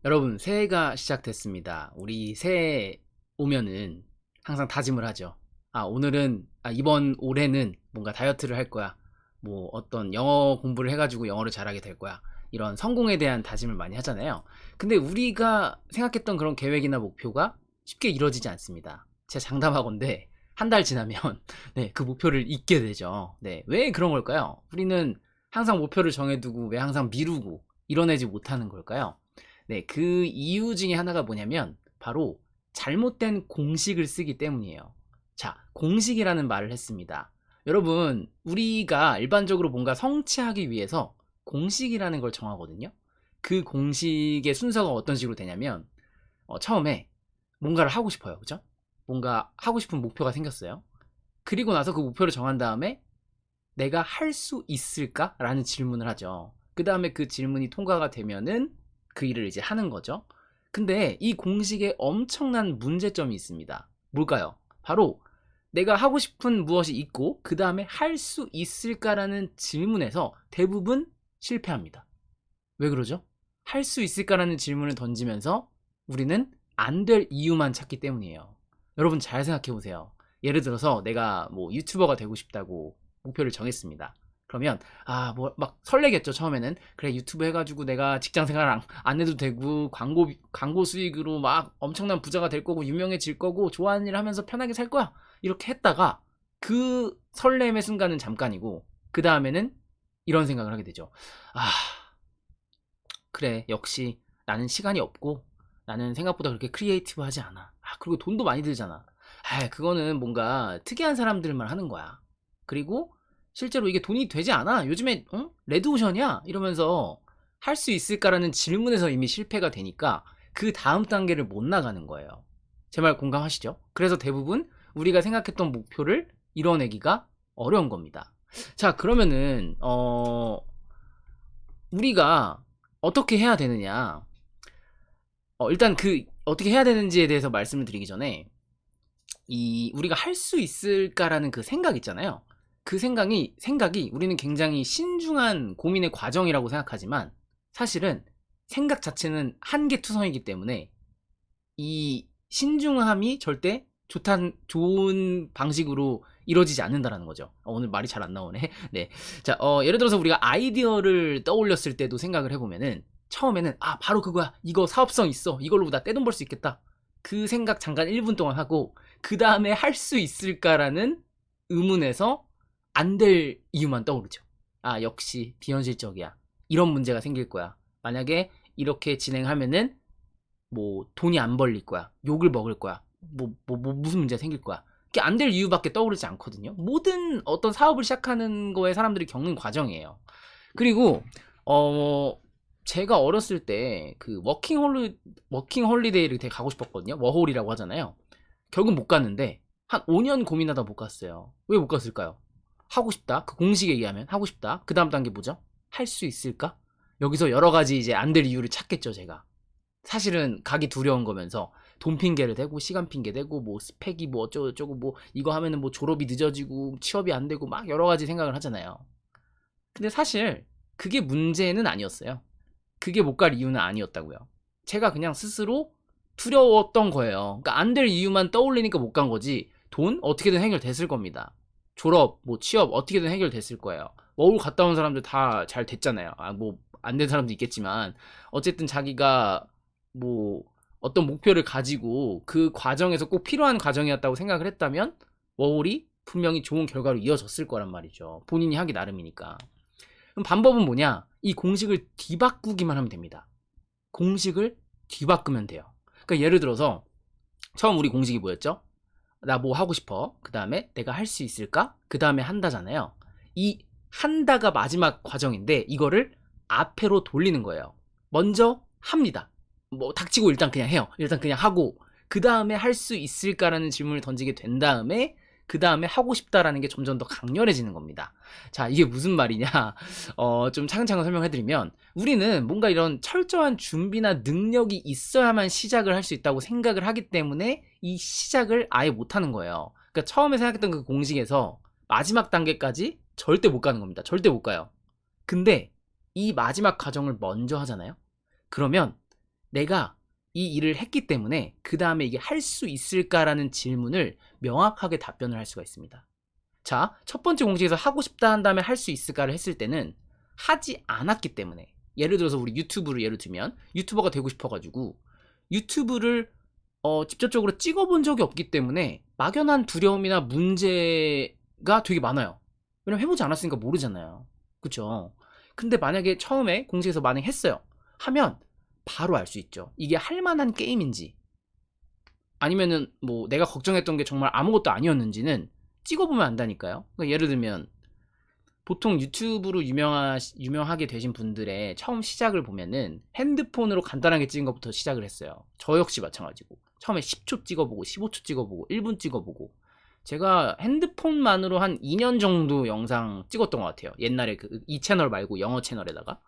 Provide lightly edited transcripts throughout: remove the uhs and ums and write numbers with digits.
여러분, 새해가 시작됐습니다. 우리 새해 오면은 항상 다짐을 하죠. 이번 올해는 뭔가 다이어트를 할 거야. 뭐 어떤 영어 공부를 해가지고 영어를 잘하게 될 거야. 이런 성공에 대한 다짐을 많이 하잖아요. 근데 우리가 생각했던 그런 계획이나 목표가 쉽게 이루어지지 않습니다. 제가 장담하건대 한 달 지나면 네, 그 목표를 잊게 되죠. 네, 왜 그런 걸까요? 우리는 항상 목표를 정해두고 왜 항상 미루고 이뤄내지 못하는 걸까요? 네, 그 이유 중에 하나가 뭐냐면 바로 잘못된 공식을 쓰기 때문이에요. 자, 공식이라는 말을 했습니다. 여러분, 우리가 일반적으로 뭔가 성취하기 위해서 공식이라는 걸 정하거든요. 그 공식의 순서가 어떤 식으로 되냐면 처음에 뭔가를 하고 싶어요. 그죠? 뭔가 하고 싶은 목표가 생겼어요. 그리고 나서 그 목표를 정한 다음에 내가 할 수 있을까? 라는 질문을 하죠. 그 다음에 그 질문이 통과가 되면은 그 일을 이제 하는 거죠. 근데 이 공식에 엄청난 문제점이 있습니다. 뭘까요? 바로 내가 하고 싶은 무엇이 있고 그 다음에 할 수 있을까라는 질문에서 대부분 실패합니다. 왜 그러죠? 할 수 있을까라는 질문을 던지면서 우리는 안 될 이유만 찾기 때문이에요. 여러분 잘 생각해 보세요. 예를 들어서 내가 뭐 유튜버가 되고 싶다고 목표를 정했습니다. 그러면 뭐 막 설레겠죠. 처음에는 그래 유튜브 해가지고 내가 직장 생활 안 해도 되고 광고 수익으로 막 엄청난 부자가 될 거고 유명해질 거고 좋아하는 일 하면서 편하게 살 거야 이렇게 했다가 그 설렘의 순간은 잠깐이고 그 다음에는 이런 생각을 하게 되죠. 아 그래 역시 나는 시간이 없고 나는 생각보다 그렇게 크리에이티브하지 않아. 그리고 돈도 많이 들잖아. 그거는 뭔가 특이한 사람들만 하는 거야. 그리고 실제로 이게 돈이 되지 않아. 요즘에 레드오션이야 이러면서 할 수 있을까라는 질문에서 이미 실패가 되니까 그 다음 단계를 못 나가는 거예요. 제 말 공감하시죠? 그래서 대부분 우리가 생각했던 목표를 이뤄내기가 어려운 겁니다. 자, 그러면은 우리가 어떻게 해야 되느냐? 일단 그 어떻게 해야 되는지에 대해서 말씀을 드리기 전에 이 우리가 할 수 있을까라는 그 생각 있잖아요. 그 생각이 우리는 굉장히 신중한 고민의 과정이라고 생각하지만 사실은 생각 자체는 한계투성이기 때문에 이 신중함이 절대 좋은 방식으로 이루어지지 않는다라는 거죠. 오늘 말이 잘 안 나오네. 네. 자, 예를 들어서 우리가 아이디어를 떠올렸을 때도 생각을 해보면은 처음에는 바로 그거야. 이거 사업성 있어. 이걸로 나 떼돈 벌 수 있겠다. 그 생각 잠깐 1분 동안 하고 그 다음에 할 수 있을까라는 의문에서 안 될 이유만 떠오르죠. 역시 비현실적이야. 이런 문제가 생길 거야. 만약에 이렇게 진행하면은 뭐 돈이 안 벌릴 거야. 욕을 먹을 거야. 무슨 문제가 생길 거야. 그게 안 될 이유밖에 떠오르지 않거든요. 모든 어떤 사업을 시작하는 거에 사람들이 겪는 과정이에요. 그리고 제가 어렸을 때 그 워킹 홀리데이를 되게 가고 싶었거든요. 워홀이라고 하잖아요. 결국 못 갔는데 한 5년 고민하다 못 갔어요. 왜 못 갔을까요? 하고 싶다. 그 공식에 의하면 하고 싶다. 그 다음 단계 뭐죠? 할 수 있을까? 여기서 여러 가지 이제 안 될 이유를 찾겠죠, 제가. 사실은 가기 두려운 거면서 돈 핑계를 대고 시간 핑계 대고 뭐 스펙이 뭐 어쩌고저쩌고 뭐 이거 하면은 뭐 졸업이 늦어지고 취업이 안 되고 막 여러 가지 생각을 하잖아요. 근데 사실 그게 문제는 아니었어요. 그게 못 갈 이유는 아니었다고요. 제가 그냥 스스로 두려웠던 거예요. 그러니까 안 될 이유만 떠올리니까 못 간 거지. 돈 어떻게든 해결됐을 겁니다. 졸업, 뭐 취업 어떻게든 해결됐을 거예요. 워홀 갔다 온 사람들 다 잘 됐잖아요. 뭐 안 된 사람도 있겠지만 어쨌든 자기가 뭐 어떤 목표를 가지고 그 과정에서 꼭 필요한 과정이었다고 생각을 했다면 워홀이 분명히 좋은 결과로 이어졌을 거란 말이죠. 본인이 하기 나름이니까. 그럼 방법은 뭐냐? 이 공식을 뒤바꾸기만 하면 됩니다. 공식을 뒤바꾸면 돼요. 그러니까 예를 들어서 처음 우리 공식이 뭐였죠? 나 뭐 하고 싶어. 그 다음에 내가 할 수 있을까? 그 다음에 한다잖아요. 이 한다가 마지막 과정인데 이거를 앞으로 돌리는 거예요. 먼저 합니다. 뭐 닥치고 일단 그냥 해요. 일단 그냥 하고 그 다음에 할 수 있을까라는 질문을 던지게 된 다음에 그 다음에 하고 싶다라는 게 점점 더 강렬해지는 겁니다. 자, 이게 무슨 말이냐? 좀 차근차근 설명해드리면 우리는 뭔가 이런 철저한 준비나 능력이 있어야만 시작을 할 수 있다고 생각을 하기 때문에 이 시작을 아예 못하는 거예요. 그러니까 처음에 생각했던 그 공식에서 마지막 단계까지 절대 못 가는 겁니다. 절대 못 가요. 근데 이 마지막 과정을 먼저 하잖아요. 그러면 내가 이 일을 했기 때문에 그 다음에 이게 할 수 있을까라는 질문을 명확하게 답변을 할 수가 있습니다. 자, 첫 번째 공식에서 하고 싶다 한 다음에 할 수 있을까를 했을 때는 하지 않았기 때문에, 예를 들어서 우리 유튜브를 예를 들면 유튜버가 되고 싶어가지고 유튜브를 직접적으로 찍어본 적이 없기 때문에 막연한 두려움이나 문제가 되게 많아요. 왜냐면 해보지 않았으니까 모르잖아요. 그쵸? 근데 만약에 처음에 공식에서 만약에 했어요. 하면 바로 알 수 있죠. 이게 할 만한 게임인지 아니면은 뭐 내가 걱정했던 게 정말 아무것도 아니었는지는 찍어보면 안다니까요. 그러니까 예를 들면 보통 유튜브로 유명하게 되신 분들의 처음 시작을 보면은 핸드폰으로 간단하게 찍은 것부터 시작을 했어요. 저 역시 마찬가지고 처음에 10초 찍어보고 15초 찍어보고 1분 찍어보고, 제가 핸드폰만으로 한 2년 정도 영상 찍었던 것 같아요. 옛날에 이 채널 말고 영어 채널에다가.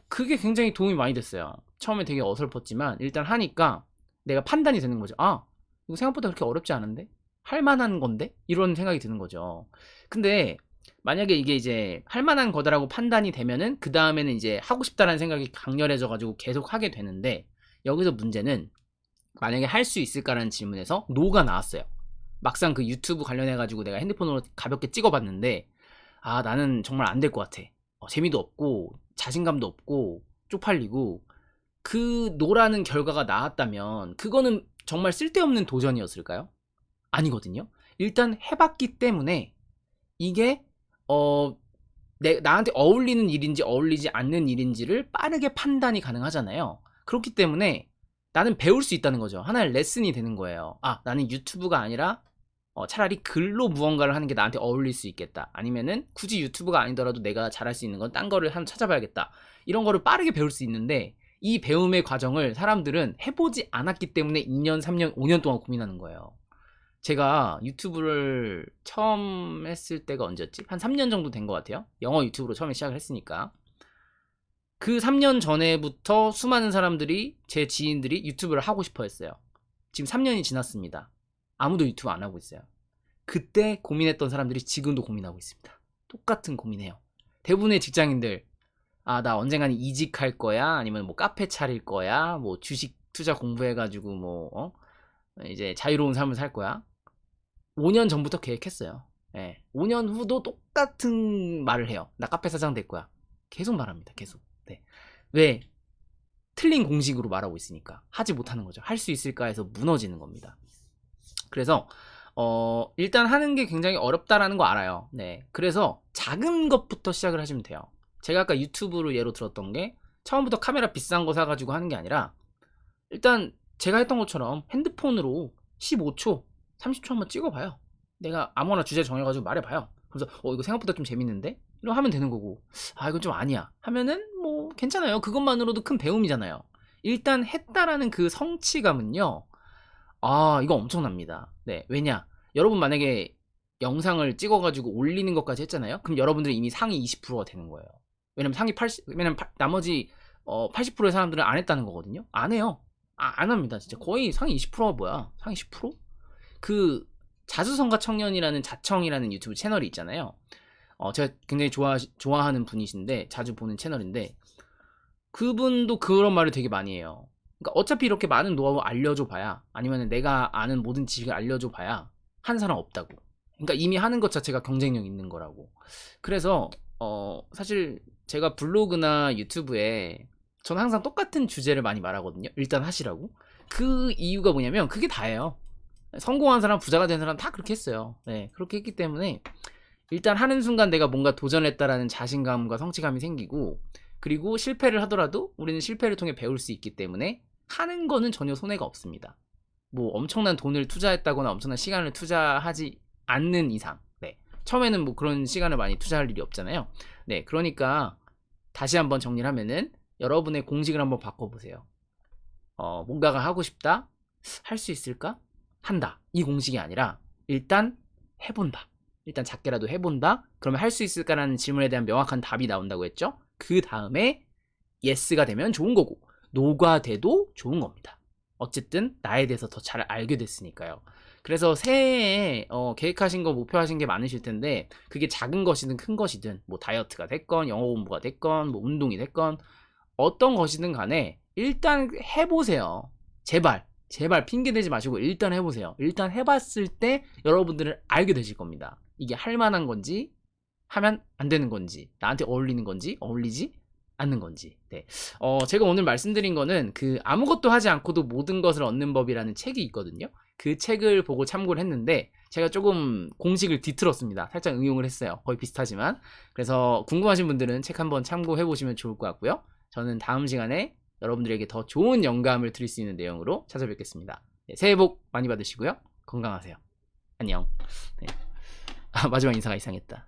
그게 굉장히 도움이 많이 됐어요. 처음에 되게 어설펐지만 일단 하니까 내가 판단이 되는 거죠. 아, 이거 생각보다 그렇게 어렵지 않은데? 할 만한 건데? 이런 생각이 드는 거죠. 근데 만약에 이게 이제 할 만한 거다라고 판단이 되면은 그 다음에는 이제 하고 싶다라는 생각이 강렬해져 가지고 계속 하게 되는데, 여기서 문제는 만약에 할 수 있을까라는 질문에서 노가 나왔어요. 막상 그 유튜브 관련해 가지고 내가 핸드폰으로 가볍게 찍어봤는데, 아, 나는 정말 안 될 것 같아. 재미도 없고 자신감도 없고 쪽팔리고, 그 노라는 결과가 나왔다면 그거는 정말 쓸데없는 도전이었을까요? 아니거든요. 일단 해봤기 때문에 이게 나한테 어울리는 일인지 어울리지 않는 일인지를 빠르게 판단이 가능하잖아요. 그렇기 때문에 나는 배울 수 있다는 거죠. 하나의 레슨이 되는 거예요. 아, 나는 유튜브가 아니라 차라리 글로 무언가를 하는 게 나한테 어울릴 수 있겠다. 아니면은 굳이 유튜브가 아니더라도 내가 잘할 수 있는 건 딴 거를 한번 찾아봐야겠다. 이런 거를 빠르게 배울 수 있는데, 이 배움의 과정을 사람들은 해보지 않았기 때문에 2년, 3년, 5년 동안 고민하는 거예요. 제가 유튜브를 처음 했을 때가 언제였지? 한 3년 정도 된 것 같아요. 영어 유튜브로 처음에 시작을 했으니까. 그 3년 전에부터 수많은 사람들이, 제 지인들이 유튜브를 하고 싶어 했어요. 지금 3년이 지났습니다. 아무도 유튜브 안 하고 있어요. 그때 고민했던 사람들이 지금도 고민하고 있습니다. 똑같은 고민해요. 대부분의 직장인들, 아, 나 언젠가는 이직할 거야, 아니면 뭐 카페 차릴 거야, 뭐 주식 투자 공부해가지고 뭐 이제 자유로운 삶을 살 거야. 5년 전부터 계획했어요. 예, 5년 후도 똑같은 말을 해요. 나 카페 사장 될 거야. 계속 말합니다. 계속. 네. 왜? 틀린 공식으로 말하고 있으니까 하지 못하는 거죠. 할 수 있을까 해서 무너지는 겁니다. 그래서 일단 하는 게 굉장히 어렵다라는 거 알아요. 네. 그래서 작은 것부터 시작을 하시면 돼요. 제가 아까 유튜브를 예로 들었던 게, 처음부터 카메라 비싼 거 사가지고 하는 게 아니라 일단 제가 했던 것처럼 핸드폰으로 15초, 30초 한번 찍어봐요. 내가 아무거나 주제 정해가지고 말해봐요. 그래서 이거 생각보다 좀 재밌는데? 이러면 하면 되는 거고, 아, 이건 좀 아니야 하면은 뭐 괜찮아요. 그것만으로도 큰 배움이잖아요. 일단 했다라는 그 성취감은요, 아, 이거 엄청납니다. 네, 왜냐? 여러분 만약에 영상을 찍어가지고 올리는 것까지 했잖아요? 그럼 여러분들이 이미 상위 20%가 되는 거예요. 왜냐면 나머지 80%의 사람들은 안 했다는 거거든요? 안 해요. 안 합니다. 진짜 거의 상위 20%가 뭐야? 상위 10%? 그 자수성가 청년이라는 자청이라는 유튜브 채널이 있잖아요. 제가 굉장히 좋아하는 분이신데, 자주 보는 채널인데, 그분도 그런 말을 되게 많이 해요. 그러니까 어차피 이렇게 많은 노하우 알려줘 봐야, 아니면 내가 아는 모든 지식을 알려줘 봐야 한 사람 없다고. 그러니까 이미 하는 것 자체가 경쟁력 있는 거라고. 그래서 사실 제가 블로그나 유튜브에 저는 항상 똑같은 주제를 많이 말하거든요. 일단 하시라고. 그 이유가 뭐냐면 그게 다예요. 성공한 사람, 부자가 된 사람 다 그렇게 했어요. 네, 그렇게 했기 때문에 일단 하는 순간 내가 뭔가 도전했다라는 자신감과 성취감이 생기고, 그리고 실패를 하더라도 우리는 실패를 통해 배울 수 있기 때문에 하는 거는 전혀 손해가 없습니다. 뭐 엄청난 돈을 투자했다거나 엄청난 시간을 투자하지 않는 이상, 네, 처음에는 뭐 그런 시간을 많이 투자할 일이 없잖아요. 네, 그러니까 다시 한번 정리를 하면은 여러분의 공식을 한번 바꿔보세요. 뭔가가 하고 싶다? 할 수 있을까? 한다. 이 공식이 아니라 일단 해본다. 일단 작게라도 해본다. 그러면 할 수 있을까라는 질문에 대한 명확한 답이 나온다고 했죠. 그 다음에 예스가 되면 좋은 거고, 노가 돼도 좋은 겁니다. 어쨌든 나에 대해서 더 잘 알게 됐으니까요. 그래서 새해에 계획하신 거, 목표하신 게 많으실 텐데, 그게 작은 것이든 큰 것이든, 뭐 다이어트가 됐건 영어 공부가 됐건 뭐 운동이 됐건 어떤 것이든 간에 일단 해보세요. 제발 핑계 대지 마시고 일단 해보세요. 일단 해봤을 때 여러분들은 알게 되실 겁니다. 이게 할 만한 건지 하면 안 되는 건지, 나한테 어울리는 건지 어울리지 않는 건지. 네. 제가 오늘 말씀드린 거는 그 아무것도 하지 않고도 모든 것을 얻는 법이라는 책이 있거든요. 그 책을 보고 참고를 했는데 제가 조금 공식을 뒤틀었습니다. 살짝 응용을 했어요. 거의 비슷하지만. 그래서 궁금하신 분들은 책 한번 참고해 보시면 좋을 것 같고요. 저는 다음 시간에 여러분들에게 더 좋은 영감을 드릴 수 있는 내용으로 찾아뵙겠습니다. 네, 새해 복 많이 받으시고요. 건강하세요. 안녕. 네. 마지막 인사가 이상했다.